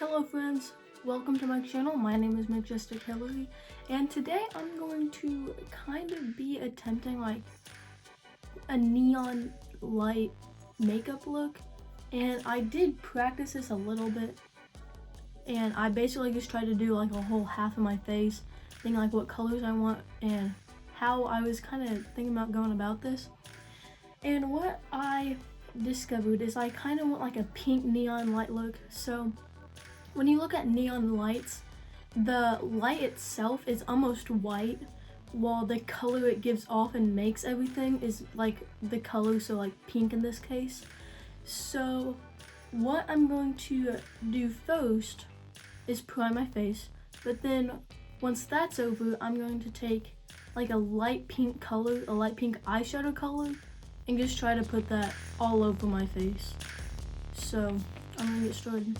Hello friends, welcome to my channel. My name is Majestic Hillary, and today I'm going to kind of be attempting like a neon light makeup look. And I did practice this a little bit, and I basically just tried to do like a whole half of my face, thinking like what colors I want and how I was kind of thinking about going about this. And what I discovered is I kind of want like a pink neon light look. So when you look at neon lights, the light itself is almost white, while the color it gives off and makes everything is like the color, so like pink in this case. So what I'm going to do first is prime my face, but then once that's over, I'm going to take like a light pink color, a light pink eyeshadow color, and just try to put that all over my face. So I'm gonna get started.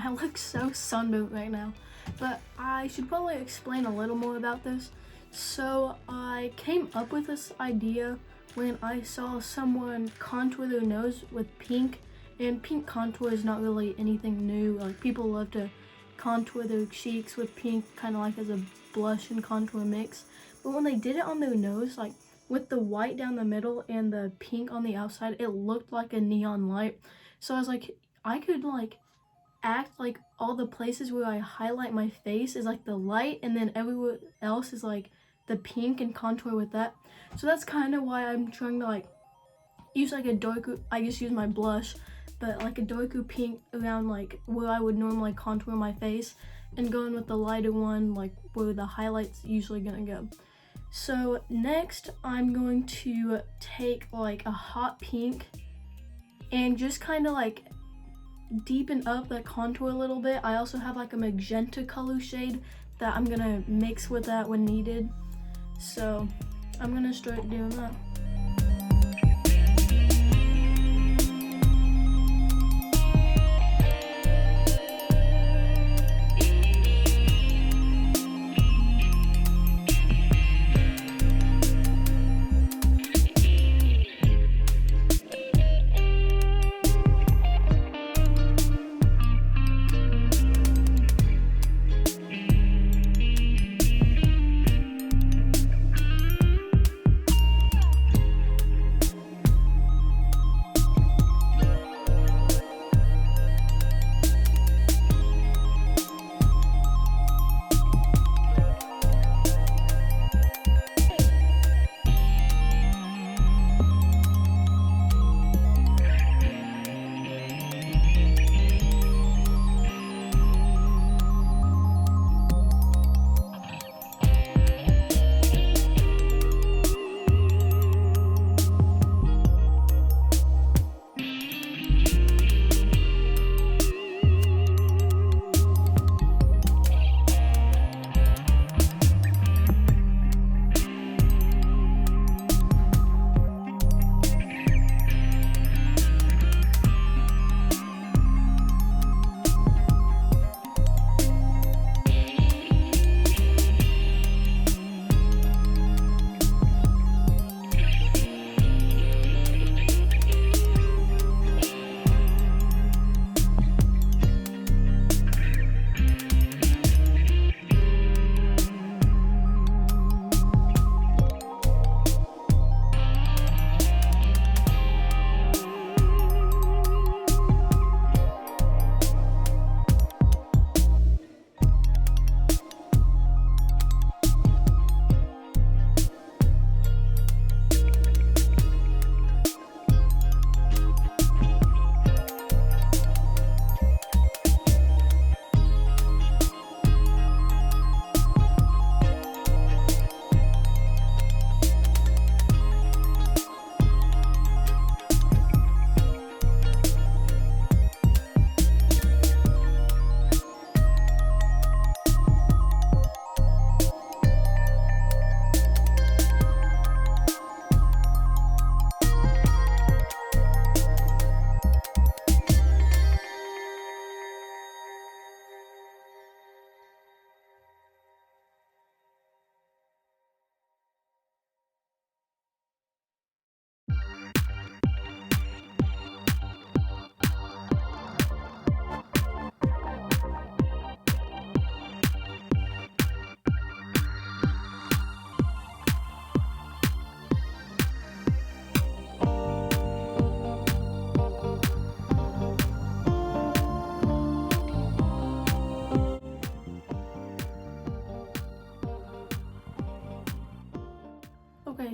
I look so sunburnt right now, but I should probably explain a little more about this. So I came up with this idea when I saw someone contour their nose with pink, and pink contour is not really anything new. Like, people love to contour their cheeks with pink, kind of like as a blush and contour mix. But when they did it on their nose, like with the white down the middle and the pink on the outside, it looked like a neon light. So I was like, I could like act like all the places where I highlight my face is like the light, and then everywhere else is like the pink and contour with that. So that's kind of why I'm trying to like use like a darker, I just use my blush, but like a darker pink around like where I would normally contour my face, and going with the lighter one like where the highlight's usually gonna go. So next I'm going to take like a hot pink and just kind of like deepen up the contour a little bit. I also have like a magenta color shade that I'm gonna mix with that when needed. So I'm gonna start doing that.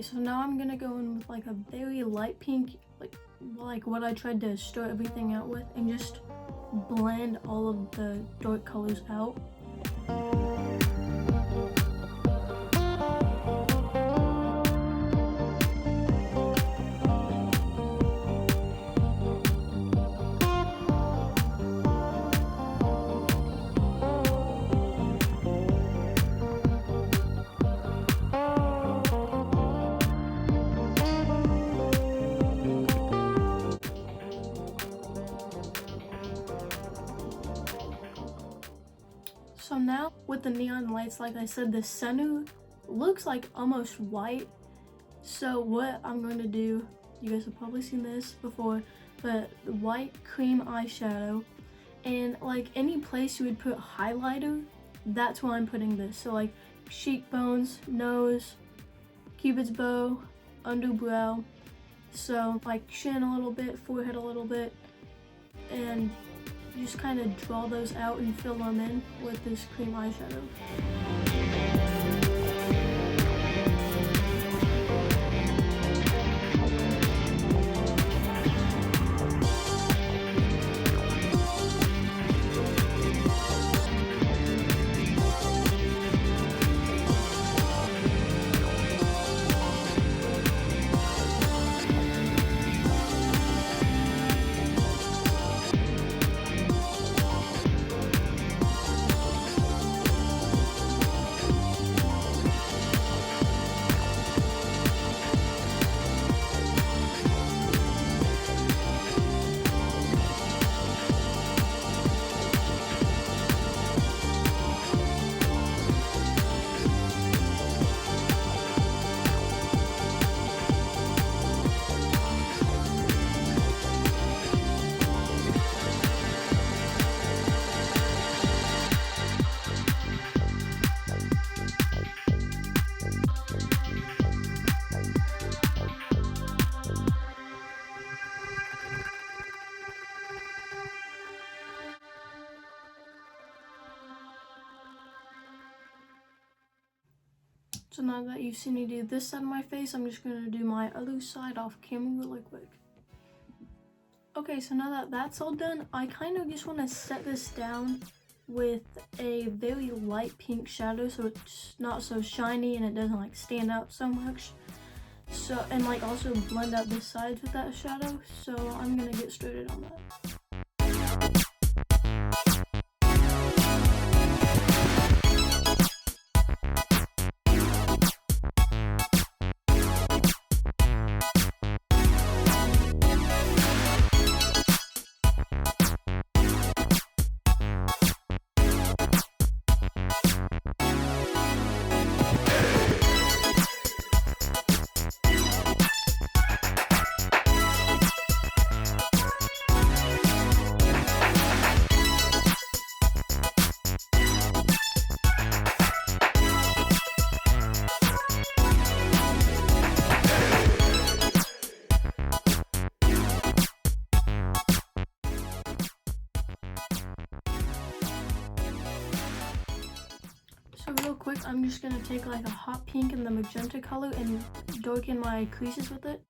so now I'm gonna go in with like a very light pink, like what I tried to start everything out with, and just blend all of the dark colors out. So now with the neon lights, like I said, the center looks like almost white. So what I'm going to do, you guys have probably seen this before, but the white cream eyeshadow, and like any place you would put highlighter, that's where I'm putting this. So like cheekbones, nose, cupid's bow, underbrow, so like chin a little bit, forehead a little bit, and you just kind of draw those out and fill them in with this cream eyeshadow. So now that you've seen me do this side of my face, I'm just gonna do my other side off camera really quick. Okay, so now that that's all done, I kind of just want to set this down with a very light pink shadow so it's not so shiny and it doesn't like stand out so much. So, and like also blend out the sides with that shadow. So I'm gonna get started on that. So real quick, I'm just gonna take like a hot pink and the magenta color and darken my creases with it.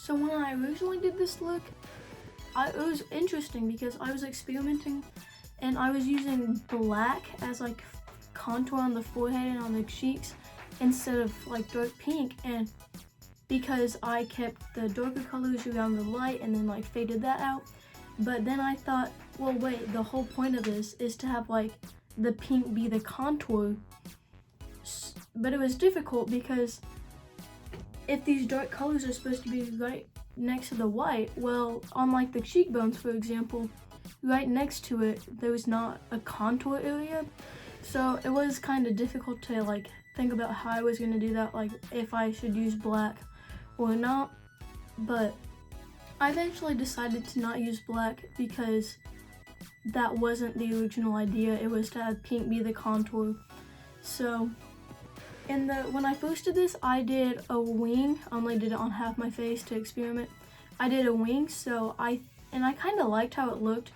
So when I originally did this look, it was interesting because I was experimenting and I was using black as like contour on the forehead and on the cheeks instead of like dark pink, and because I kept the darker colors around the light and then like faded that out. But then I thought, well wait, the whole point of this is to have like the pink be the contour. But it was difficult because if these dark colors are supposed to be right next to the white, well, on like the cheekbones for example, right next to it there's not a contour area. So it was kind of difficult to like think about how I was going to do that, like if I should use black or not. But I eventually decided to not use black because that wasn't the original idea. It was to have pink be the contour. So when I first did this, I did a wing. I only did it on half my face to experiment. I did a wing, so I kind of liked how it looked,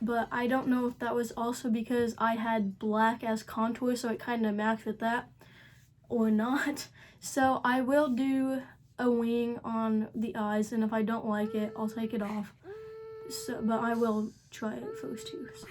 but I don't know if that was also because I had black as contour, so it kind of matched with that, or not. So I will do a wing on the eyes, and if I don't like it, I'll take it off. So, but I will try it first too. So.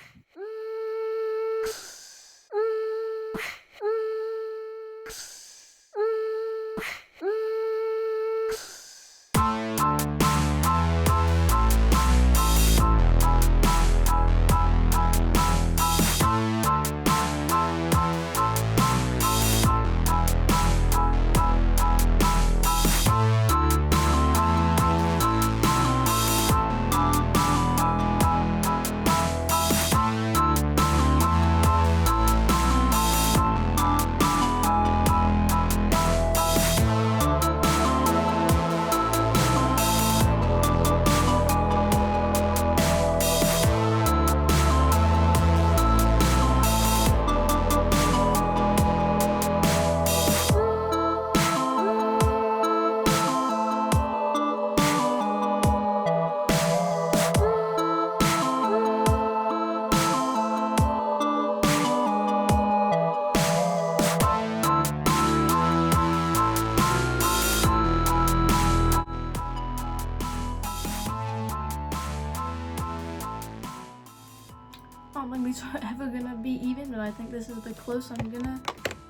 I don't think these are ever gonna be even, but I think this is the close I'm gonna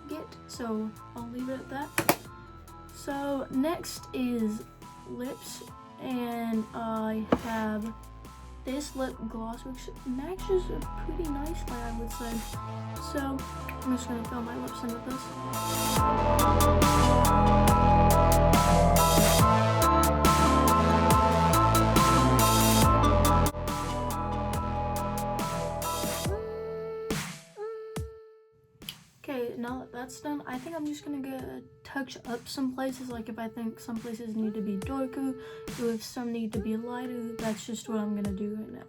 get, so I'll leave it at that. So next is lips, and I have this lip gloss, which matches pretty nicely, I would say. So I'm just gonna fill my lips in with this. Okay, now that that's done, I think I'm just gonna go touch up some places, like if I think some places need to be darker, or if some need to be lighter. That's just what I'm gonna do right now.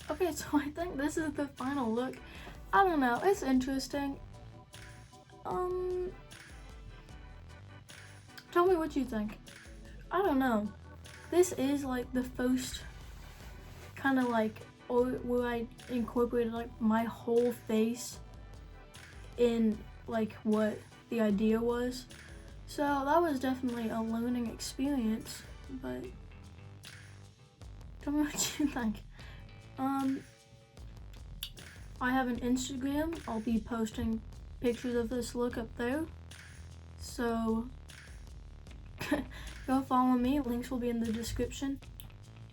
Okay, so I think this is the final look. I don't know, it's interesting. Tell me what you think. I don't know. This is like the first kind of like, or where I incorporated like my whole face in like what the idea was. So that was definitely a learning experience, but tell me what you think. I have an Instagram. I'll be posting pictures of this look up there. So go follow me. Links will be in the description.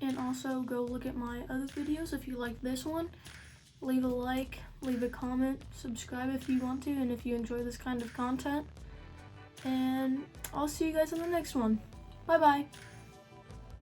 And also go look at my other videos if you like this one. Leave a like, leave a comment, subscribe if you want to, and if you enjoy this kind of content. And I'll see you guys in the next one. Bye bye.